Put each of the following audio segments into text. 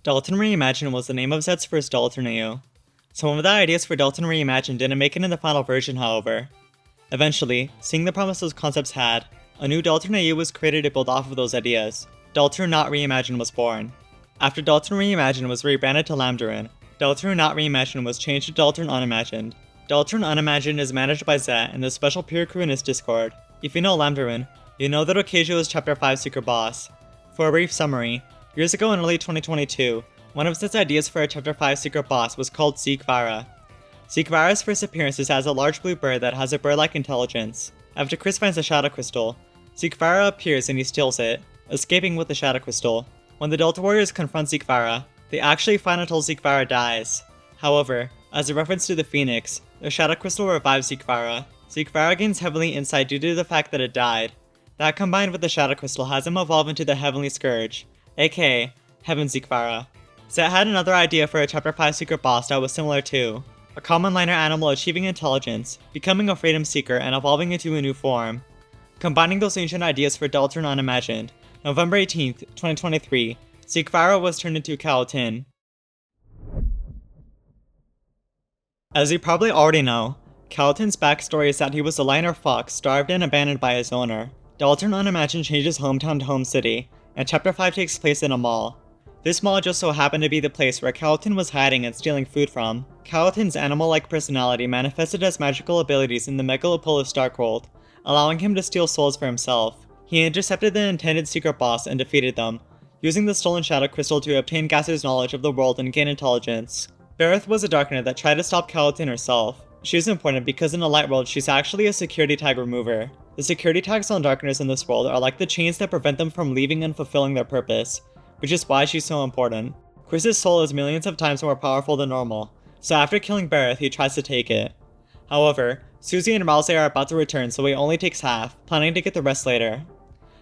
Deltarune Reimagined was the name of Zet's first Deltarune. Some of the ideas for Deltarune Reimagined didn't make it in the final version, however. Eventually, seeing the promise those concepts had, a new Deltarune was created to build off of those ideas. Deltarune Not Reimagined was born. After Deltarune Reimagined was rebranded to LAMBDARUNE, Deltarune Not Reimagined was changed to Deltarune Unimagined. Deltarune Unimagined is managed by Zet in the special peer crew in his Discord. If you know LAMBDARUNE, you know that Ocasio is Chapter 5 secret boss. For a brief summary, years ago in early 2022, one of Zet's ideas for a Chapter 5 secret boss was called Zeekvara. Zeekvara's first appearance is as a large blue bird that has a bird-like intelligence. After Chris finds a shadow crystal, Zeekvara appears and he steals it, escaping with the shadow crystal. When the Delta Warriors confront Zeekvara, they actually find until Zeekvara dies. However, as a reference to the Phoenix, the shadow crystal revives Zeekvara. Zeekvara gains heavenly insight due to the fact that it died. That combined with the shadow crystal has him evolve into the Heavenly Scourge, aka Heaven Zeekvara. Zet had another idea for a Chapter 5 secret boss that was similar too. A common liner animal achieving intelligence, becoming a freedom seeker, and evolving into a new form. Combining those ancient ideas for Deltarune Unimagined, November 18th, 2023, Zeekvara was turned into Kaotinh. As you probably already know, Kaotin's backstory is that he was a liner fox starved and abandoned by his owner. Deltarune Unimagined changes hometown to home city, and Chapter 5 takes place in a mall. This mall just so happened to be the place where Kaotinh was hiding and stealing food from. Kaotin's animal-like personality manifested as magical abilities in the Megalopolis Dark World, allowing him to steal souls for himself. He intercepted the intended secret boss and defeated them, using the stolen shadow crystal to obtain Gasser's knowledge of the world and gain intelligence. Berith was a Darkner that tried to stop Kaotinh herself. She is important because in the Light World she's actually a security tag remover. The security tags on Darkners in this world are like the chains that prevent them from leaving and fulfilling their purpose, which is why she's so important. Chris's soul is millions of times more powerful than normal, so after killing Berith, he tries to take it. However, Susie and Rousey are about to return, so he only takes half, planning to get the rest later.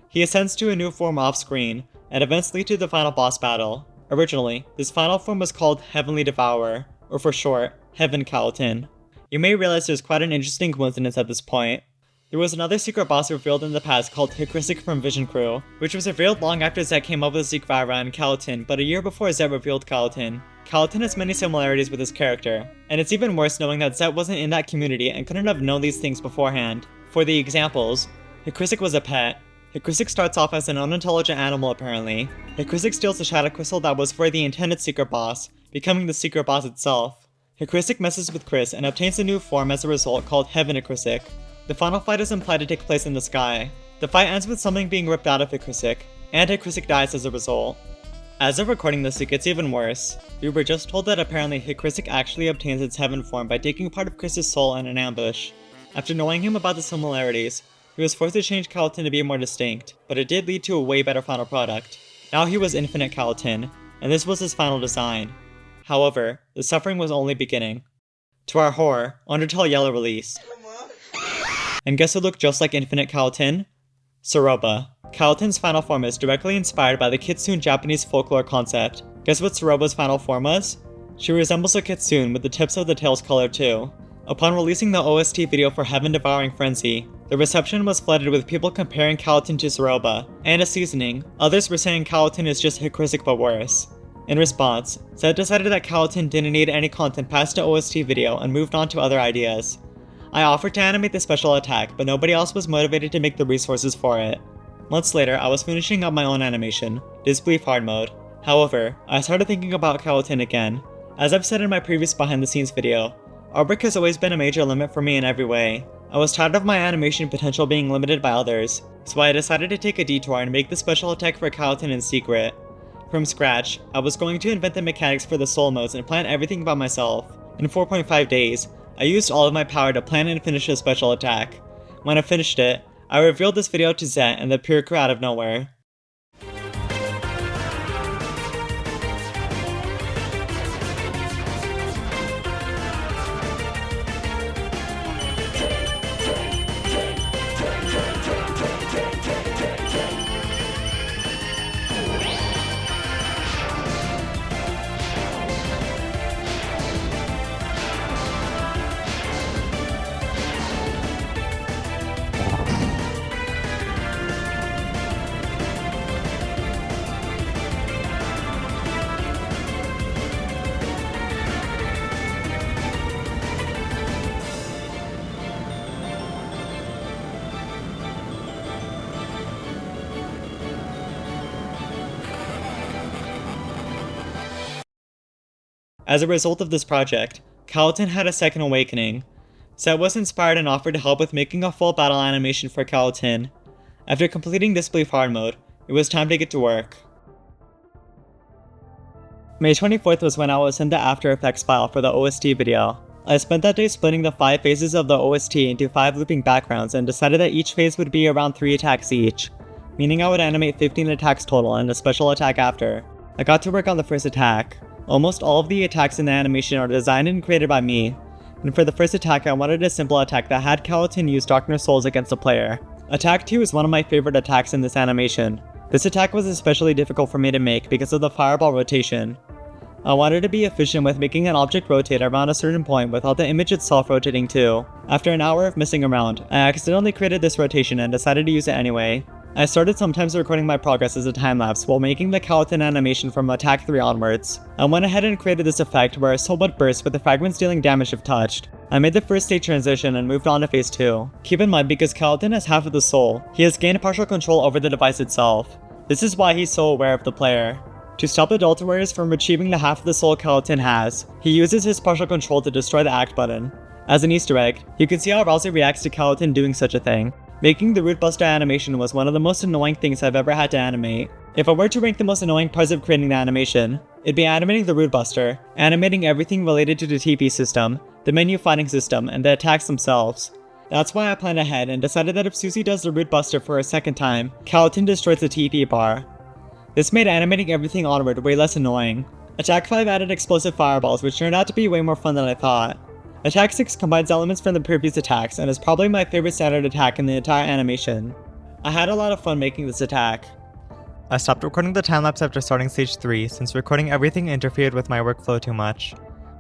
He ascends to a new form off-screen, and events lead to the final boss battle. Originally, this final form was called Heavenly Devourer, or for short, Heaven Kaotinh. You may realize there's quite an interesting coincidence at this point. There was another secret boss revealed in the past called Hycrisik from Vision Crew, which was revealed long after Zet came up with Zeekvara and Kaotinh, but a year before Zet revealed Kaotinh. Kaotinh has many similarities with his character, and it's even worse knowing that Zet wasn't in that community and couldn't have known these things beforehand. For the examples, Hycrisik was a pet. Hycrisik starts off as an unintelligent animal apparently. Hycrisik steals the shadow crystal that was for the intended secret boss, becoming the secret boss itself. Hycrisik messes with Chris and obtains a new form as a result called Heaven Hycrisik. The final fight is implied to take place in the sky. The fight ends with something being ripped out of Hycrisik, and Hycrisik dies as a result. As of recording this, it gets even worse. We were just told that apparently Hycrisik actually obtains its heaven form by taking part of Chris's soul in an ambush. After knowing him about the similarities, he was forced to change Kaotinh to be more distinct, but it did lead to a way better final product. Now he was Infinite Kaotinh, and this was his final design. However, the suffering was only beginning. To our horror, Undertale Yellow released. And guess who looked just like Infinite Kaotinh? Soroba. Kaotin's final form is directly inspired by the kitsune Japanese folklore concept. Guess what Soroba's final form was? She resembles a kitsune with the tips of the tails colored too. Upon releasing the OST video for Heaven Devouring Frenzy, the reception was flooded with people comparing Kaotinh to Soroba, and as seasoning, others were saying Kaotinh is just Hycrisik but worse. In response, Zet decided that Kaotinh didn't need any content past the OST video and moved on to other ideas. I offered to animate the special attack, but nobody else was motivated to make the resources for it. Months later, I was finishing up my own animation, Disbelief Hard Mode. However, I started thinking about Kaotinh again. As I've said in my previous behind the scenes video, artwork has always been a major limit for me in every way. I was tired of my animation potential being limited by others, so I decided to take a detour and make the special attack for Kaotinh in secret. From scratch, I was going to invent the mechanics for the soul modes and plan everything by myself. In 4.5 days, I used all of my power to plan and finish the special attack. When I finished it, I revealed this video to Zet and the pure crew out of nowhere. As a result of this project, Kaotinh had a second awakening. Zet was inspired and offered to help with making a full battle animation for Kaotinh. After completing Disbelief Hard Mode, it was time to get to work. May 24th was when I was sent the After Effects file for the OST video. I spent that day splitting the 5 phases of the OST into 5 looping backgrounds and decided that each phase would be around 3 attacks each, meaning I would animate 15 attacks total and a special attack after. I got to work on the first attack. Almost all of the attacks in the animation are designed and created by me, and for the first attack I wanted a simple attack that had Kaotinh use Darkness Souls against the player. Attack 2 is one of my favorite attacks in this animation. This attack was especially difficult for me to make because of the fireball rotation. I wanted to be efficient with making an object rotate around a certain point without the image itself rotating too. After an hour of messing around, I accidentally created this rotation and decided to use it anyway. I started sometimes recording my progress as a time-lapse while making the Kaotinh animation from attack 3 onwards. I went ahead and created this effect where a soul would burst with the fragments dealing damage if touched. I made the first stage transition and moved on to phase 2. Keep in mind, because Kaotinh has half of the soul, he has gained partial control over the device itself. This is why he's so aware of the player. To stop the Delta Warriors from retrieving the half of the soul Kaotinh has, he uses his partial control to destroy the act button. As an Easter egg, you can see how Rousey reacts to Kaotinh doing such a thing. Making the Root Buster animation was one of the most annoying things I've ever had to animate. If I were to rank the most annoying parts of creating the animation, it'd be animating the Root Buster, animating everything related to the TP system, the menu fighting system, and the attacks themselves. That's why I planned ahead and decided that if Susie does the Root Buster for a second time, Kaotinh destroys the TP bar. This made animating everything onward way less annoying. Attack 5 added explosive fireballs, which turned out to be way more fun than I thought. Attack 6 combines elements from the previous attacks and is probably my favorite standard attack in the entire animation. I had a lot of fun making this attack. I stopped recording the time-lapse after starting stage 3 since recording everything interfered with my workflow too much,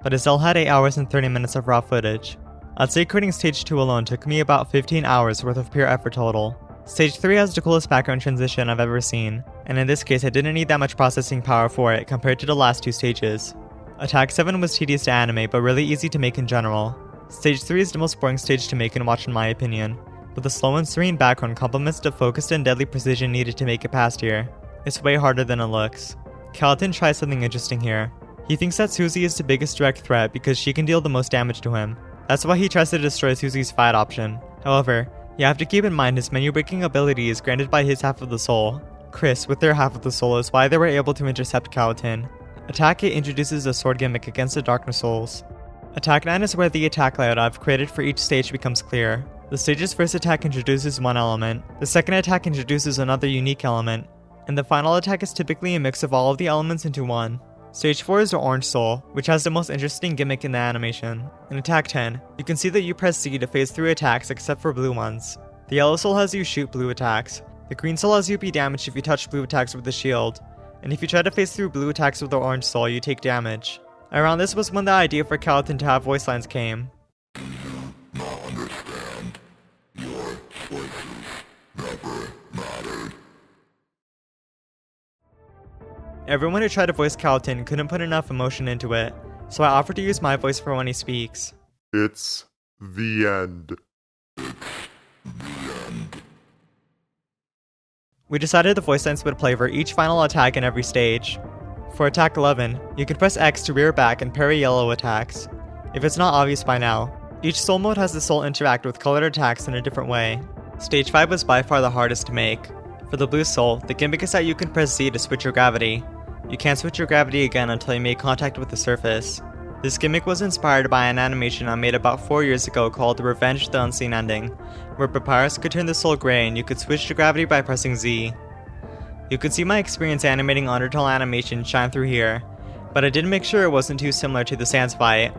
but it still had 8 hours and 30 minutes of raw footage. I'd say creating stage 2 alone took me about 15 hours worth of pure effort total. Stage 3 has the coolest background transition I've ever seen, and in this case I didn't need that much processing power for it compared to the last 2 stages. Attack 7 was tedious to animate but really easy to make in general. Stage 3 is the most boring stage to make and watch in my opinion, but the slow and serene background complements the focused and deadly precision needed to make it past here. It's way harder than it looks. Kaotinh tries something interesting here. He thinks that Susie is the biggest direct threat because she can deal the most damage to him. That's why he tries to destroy Susie's fight option. However, you have to keep in mind his menu breaking ability is granted by his half of the soul. Chris, with their half of the soul, is why they were able to intercept Kaotinh. Attack 8 introduces a sword gimmick against the Darkness Souls. Attack 9 is where the attack layout I've created for each stage becomes clear. The stage's first attack introduces one element, the second attack introduces another unique element, and the final attack is typically a mix of all of the elements into one. Stage 4 is the Orange Soul, which has the most interesting gimmick in the animation. In Attack 10, you can see that you press C to phase through attacks except for blue ones. The Yellow Soul has you shoot blue attacks. The Green Soul has you be damaged if you touch blue attacks with the shield. And if you try to phase through blue attacks with the Orange Soul, you take damage. Around this was when the idea for Kaotinh to have voice lines came. Do you not understand? Your voices never mattered. Everyone who tried to voice Kaotinh couldn't put enough emotion into it, so I offered to use my voice for when he speaks. It's the end. It's the end. We decided the voice lines would play for each final attack in every stage. For attack 11, you can press X to rear back and parry yellow attacks. If it's not obvious by now, each soul mode has the soul interact with colored attacks in a different way. Stage 5 was by far the hardest to make. For the blue soul, the gimmick is that you can press Z to switch your gravity. You can't switch your gravity again until you make contact with the surface. This gimmick was inspired by an animation I made about 4 years ago called Revenge the Unseen Ending, where Papyrus could turn the soul gray and you could switch to gravity by pressing Z. You can see my experience animating Undertale animation shine through here, but I did make sure it wasn't too similar to the Sans fight.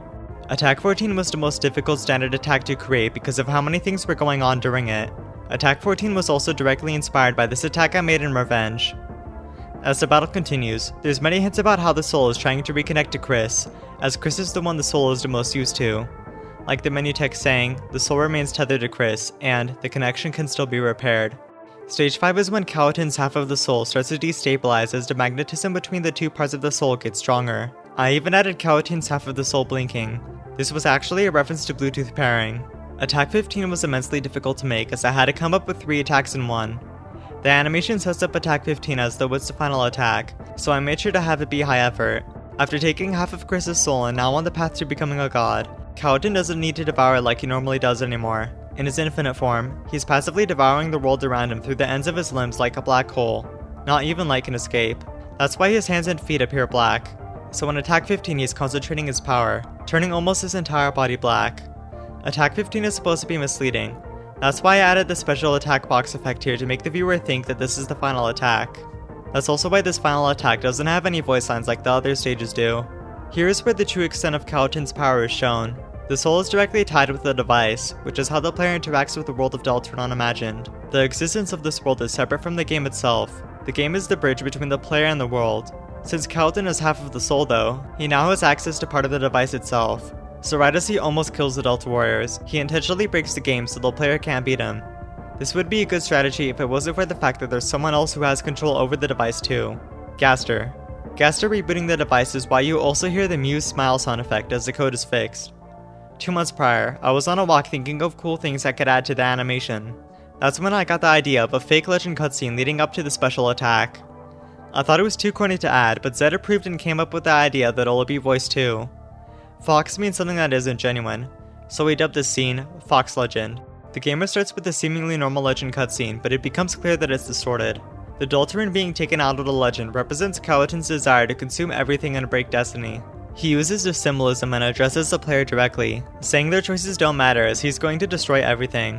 Attack 14 was the most difficult standard attack to create because of how many things were going on during it. Attack 14 was also directly inspired by this attack I made in Revenge. As the battle continues, there's many hints about how the soul is trying to reconnect to Chris, as Chris is the one the soul is the most used to. Like the menu text saying, the soul remains tethered to Chris, and the connection can still be repaired. Stage 5 is when Kaotin's half of the soul starts to destabilize as the magnetism between the two parts of the soul gets stronger. I even added Kaotin's half of the soul blinking. This was actually a reference to Bluetooth pairing. Attack 15 was immensely difficult to make as I had to come up with 3 attacks in one. The animation sets up Attack 15 as though it's the final attack, so I made sure to have it be high effort. After taking half of Chris's soul and now on the path to becoming a god, Kaotinh doesn't need to devour it like he normally does anymore. In his infinite form, he's passively devouring the world around him through the ends of his limbs like a black hole. Not even light can escape. That's why his hands and feet appear black. So on attack 15 he's concentrating his power, turning almost his entire body black. Attack 15 is supposed to be misleading. That's why I added the special attack box effect here to make the viewer think that this is the final attack. That's also why this final attack doesn't have any voice lines like the other stages do. Here is where the true extent of Kaotin's power is shown. The soul is directly tied with the device, which is how the player interacts with the world of Deltarune Unimagined. The existence of this world is separate from the game itself. The game is the bridge between the player and the world. Since Kaotinh is half of the soul though, he now has access to part of the device itself. So right as he almost kills the Delta Warriors, he intentionally breaks the game so the player can't beat him. This would be a good strategy if it wasn't for the fact that there's someone else who has control over the device too. Gaster. Gaster rebooting the device is why you also hear the Muse smile sound effect as the code is fixed. 2 months prior, I was on a walk thinking of cool things I could add to the animation. That's when I got the idea of a fake legend cutscene leading up to the special attack. I thought it was too corny to add, but Zet approved and came up with the idea that it'll be voiced too. Fox means something that isn't genuine, so we dubbed this scene Fox Legend. The gamer starts with a seemingly normal legend cutscene, but it becomes clear that it's distorted. The Deltarune being taken out of the legend represents Kaotin's desire to consume everything and break destiny. He uses this symbolism and addresses the player directly, saying their choices don't matter as he's going to destroy everything.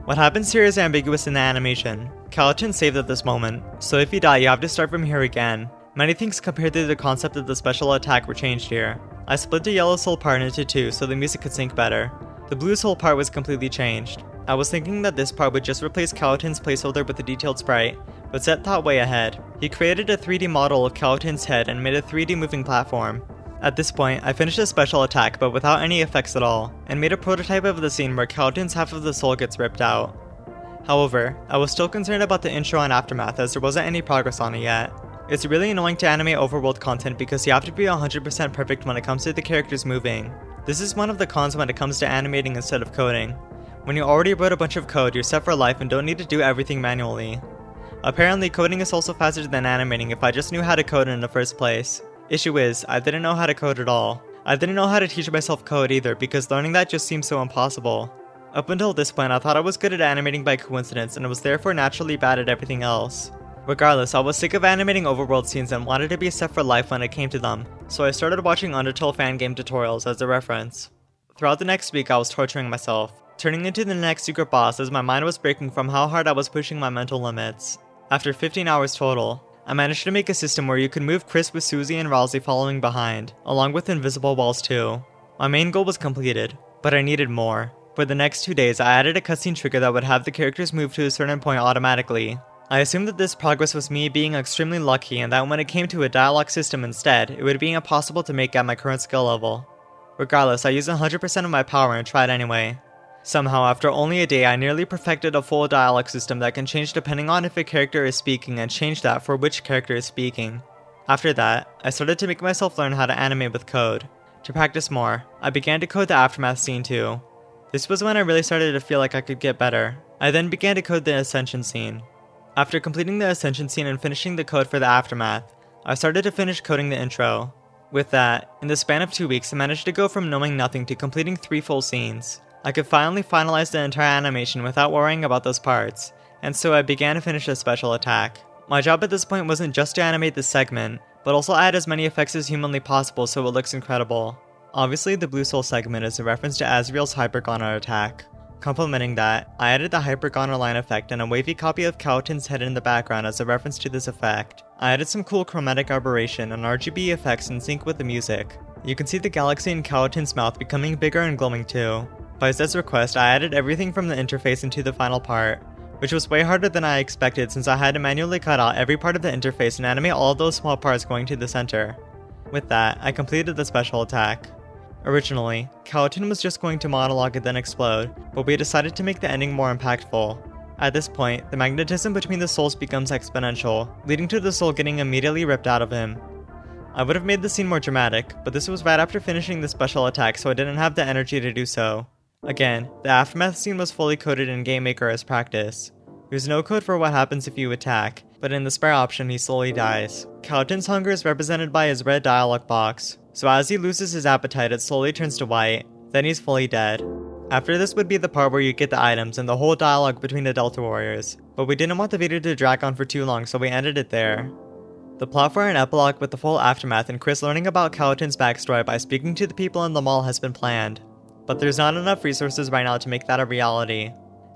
What happens here is ambiguous in the animation. Kaotinh saved at this moment, so if you die you have to start from here again. Many things compared to the concept of the special attack were changed here. I split the yellow soul part into 2 so the music could sync better. The blue soul part was completely changed. I was thinking that this part would just replace Kaotin's placeholder with a detailed sprite, but Zet thought way ahead. He created a 3D model of Kaotin's head and made a 3D moving platform. At this point, I finished the special attack but without any effects at all, and made a prototype of the scene where Kaotin's half of the soul gets ripped out. However, I was still concerned about the intro and aftermath as there wasn't any progress on it yet. It's really annoying to animate overworld content because you have to be 100% perfect when it comes to the characters moving. This is one of the cons when it comes to animating instead of coding. When you already wrote a bunch of code, you're set for life and don't need to do everything manually. Apparently, coding is also faster than animating if I just knew how to code in the first place. Issue is, I didn't know how to code at all. I didn't know how to teach myself code either because learning that just seems so impossible. Up until this point, I thought I was good at animating by coincidence and was therefore naturally bad at everything else. Regardless, I was sick of animating overworld scenes and wanted to be set for life when it came to them, so I started watching Undertale fan game tutorials as a reference. Throughout the next week I was torturing myself, turning into the next secret boss as my mind was breaking from how hard I was pushing my mental limits. After 15 hours total, I managed to make a system where you could move Chris with Susie and Ralsei following behind, along with invisible walls too. My main goal was completed, but I needed more. For the next 2 days I added a cutscene trigger that would have the characters move to a certain point automatically. I assumed that this progress was me being extremely lucky and that when it came to a dialogue system instead, it would be impossible to make at my current skill level. Regardless, I used 100% of my power and tried anyway. Somehow, after only a day, I nearly perfected a full dialogue system that can change depending on if a character is speaking and change that for which character is speaking. After that, I started to make myself learn how to animate with code. To practice more, I began to code the aftermath scene too. This was when I really started to feel like I could get better. I then began to code the ascension scene. After completing the ascension scene and finishing the code for the aftermath, I started to finish coding the intro. With that, in the span of 2 weeks I managed to go from knowing nothing to completing 3 full scenes. I could finally finalize the entire animation without worrying about those parts, and so I began to finish the special attack. My job at this point wasn't just to animate this segment, but also add as many effects as humanly possible so it looks incredible. Obviously the Blue Soul segment is a reference to Asriel's Hypergoner attack. Complementing that, I added the Hypergoner line effect and a wavy copy of Kaotin's head in the background as a reference to this effect. I added some cool chromatic aberration and RGB effects in sync with the music. You can see the galaxy in Kaotin's mouth becoming bigger and glowing too. By Zet's request, I added everything from the interface into the final part, which was way harder than I expected since I had to manually cut out every part of the interface and animate all of those small parts going to the center. With that, I completed the special attack. Originally, Kaotinh was just going to monologue and then explode, but we decided to make the ending more impactful. At this point, the magnetism between the souls becomes exponential, leading to the soul getting immediately ripped out of him. I would have made the scene more dramatic, but this was right after finishing the special attack so I didn't have the energy to do so. Again, the aftermath scene was fully coded in GameMaker as practice. There's no code for what happens if you attack, but in the spare option he slowly dies. Kaotin's hunger is represented by his red dialogue box, so as he loses his appetite it slowly turns to white, then he's fully dead. After this would be the part where you get the items and the whole dialogue between the Delta Warriors, but we didn't want the video to drag on for too long so we ended it there. The plot for an epilogue with the full aftermath and Chris learning about Kaotin's backstory by speaking to the people in the mall has been planned, but there's not enough resources right now to make that a reality.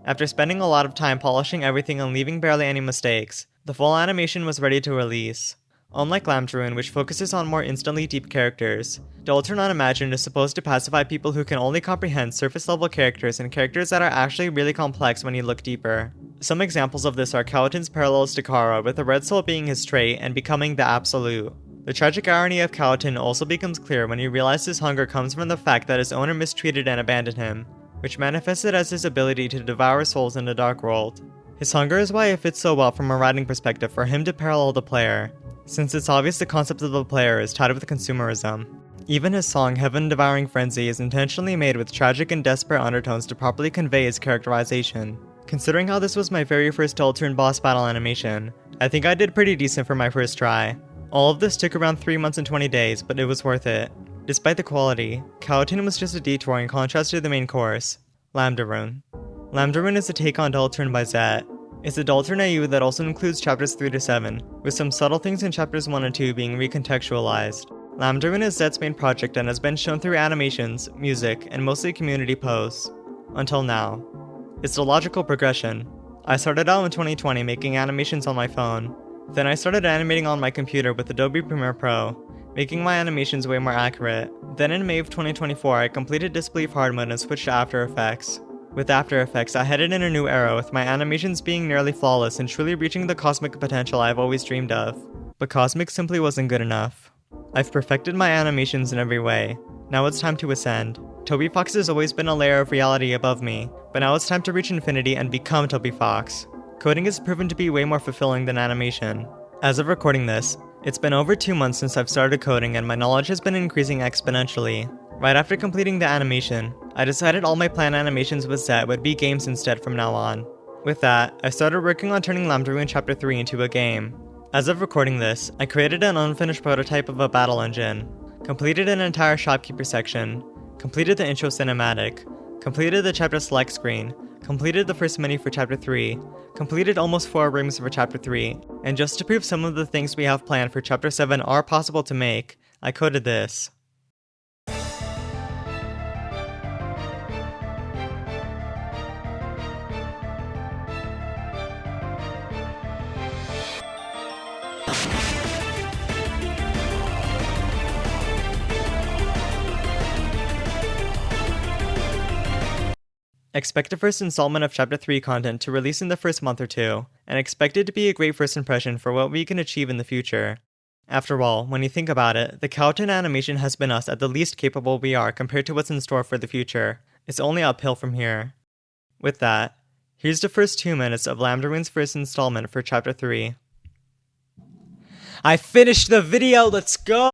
After spending a lot of time polishing everything and leaving barely any mistakes, the full animation was ready to release. Unlike LAMBDARUNE, which focuses on more instantly deep characters, Deltarune Unimagined is supposed to pacify people who can only comprehend surface level characters and characters that are actually really complex when you look deeper. Some examples of this are Kaotin's parallels to Kara, with the red soul being his trait and becoming the absolute. The tragic irony of Kaotin also becomes clear when you realize his hunger comes from the fact that his owner mistreated and abandoned him, which manifested as his ability to devour souls in the dark world. His hunger is why it fits so well from a writing perspective for him to parallel the player, since it's obvious the concept of the player is tied with consumerism. Even his song Heaven Devouring Frenzy is intentionally made with tragic and desperate undertones to properly convey his characterization. Considering how this was my very first Deltarune boss battle animation, I think I did pretty decent for my first try. All of this took around 3 months and 20 days, but it was worth it. Despite the quality, Kaotinh was just a detour in contrast to the main course, LAMBDARUNE. LAMBDARUNE is a take on Deltarune by Zet. It's a Deltarune AU that also includes chapters 3 to 7, with some subtle things in chapters 1 and 2 being recontextualized. LAMBDARUNE is Zet's main project and has been shown through animations, music, and mostly community posts. Until now. It's the logical progression. I started out in 2020 making animations on my phone. Then I started animating on my computer with Adobe Premiere Pro, making my animations way more accurate. Then in May of 2024 I completed Disbelief hard mode and switched to After Effects. With After Effects, I headed in a new era with my animations being nearly flawless and truly reaching the cosmic potential I've always dreamed of. But cosmic simply wasn't good enough. I've perfected my animations in every way. Now it's time to ascend. Toby Fox has always been a layer of reality above me, but now it's time to reach infinity and become Toby Fox. Coding has proven to be way more fulfilling than animation. As of recording this, it's been over 2 months since I've started coding and my knowledge has been increasing exponentially. Right after completing the animation, I decided all my planned animations with Zet would be games instead from now on. With that, I started working on turning LAMBDARUNE Chapter 3 into a game. As of recording this, I created an unfinished prototype of a battle engine, completed an entire shopkeeper section, completed the intro cinematic, completed the chapter select screen, completed the first menu for Chapter 3, completed almost 4 rooms for Chapter 3, and just to prove some of the things we have planned for Chapter 7 are possible to make, I coded this. Expect the first installment of Chapter 3 content to release in the first month or two, and expect it to be a great first impression for what we can achieve in the future. After all, when you think about it, the Kaotinh animation has been us at the least capable we are compared to what's in store for the future. It's only uphill from here. With that, here's the first 2 minutes of LAMBDARUNE's first installment for Chapter 3. I finished the video, let's go!